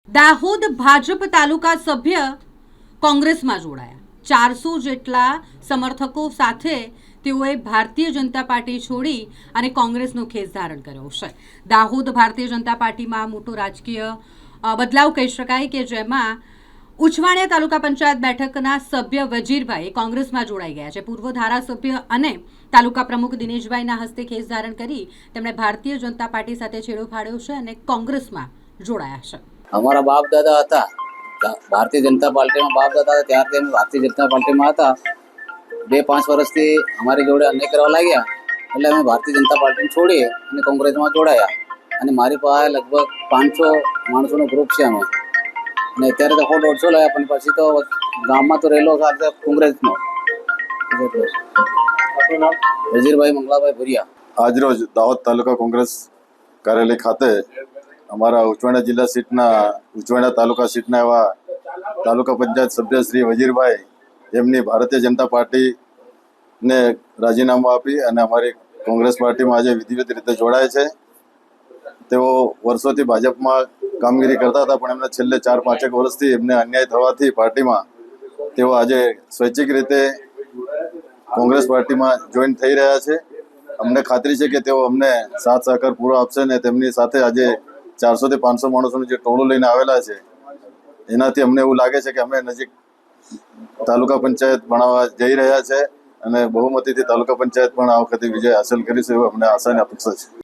દાહોદ ભાજપ તાલુકા સભ્ય કોંગ્રેસમાં જોડાયા. 400 જેટલા સમર્થકો સાથે તેઓએ ભારતીય જનતા પાર્ટી છોડી અને કોંગ્રેસનો ખેસ ધારણ કર્યો છે. દાહોદ ભારતીય જનતા પાર્ટીમાં મોટો રાજકીય બદલાવ કહી શકાય કે જેમાં ઉછવાણિયા તાલુકા પંચાયત બેઠકના સભ્ય વજીરભાઈ કોંગ્રેસમાં જોડાઈ ગયા છે. પૂર્વ ધારાસભ્ય અને તાલુકા પ્રમુખ દિનેશભાઈના હસ્તે ખેસ ધારણ કરી તેમણે ભારતીય જનતા પાર્ટી સાથે છેડો ફાડ્યો છે અને કોંગ્રેસમાં જોડાયા છે. हमारा बाप दादा था भारतीय जनता पार्टी में, बाप दादा था त्यारથી અમે ભારતીય જનતા પાર્ટીમાં હતા. 2-5 વર્ષથી અમારી જોડે અન્યાય કરવા લાગ્યા એટલે અમે ભારતીય જનતા પાર્ટીને છોડી અને કોંગ્રેસમાં જોડાયા. અને મારી પાસે લગભગ 500 માણસોનો ગ્રુપ છે અમે. અને અત્યારે તો 150 લાયા, પણ પછી તો ગામમાં તો રહેલો સાથે કોંગ્રેસનો. વજીરભાઈ મંગલાભાઈ ભુરિયા. આજરોજ દાહોદ તાલુકા કોંગ્રેસ કાર્યાલય ખાતે અમારા ઉછવાણા જિલ્લા સીટના ઉછવાણા તાલુકા સીટના એવા તાલુકા પંચાયત સભ્ય શ્રી વજીરભાઈ એમની ભારતીય જનતા પાર્ટીને રાજીનામું આપી અને અમારી કોંગ્રેસ પાર્ટીમાં આજે વિધિવત રીતે જોડાય છે. તેઓ વર્ષોથી ભાજપમાં કામગીરી કરતા હતા, પણ એમને છેલ્લે 4-5 વર્ષથી એમને અન્યાય થવાથી પાર્ટીમાં તેઓ આજે સ્વૈચ્છિક રીતે કોંગ્રેસ પાર્ટીમાં જોઈન થઈ રહ્યા છે. અમને ખાતરી છે કે તેઓ અમને સાથ સહકાર પૂરો આપશે ને તેમની સાથે આજે 400 થી 500 માણસોનું જે ટોળું લઈને આવેલા છે એનાથી અમને એવું લાગે છે કે અમે નજીક તાલુકા પંચાયત બનાવવા જઈ રહ્યા છે અને બહુમતીથી તાલુકા પંચાયત પણ આ વખતે વિજય હાંસલ કરીશું એવું અમને આશા અને અપેક્ષા છે.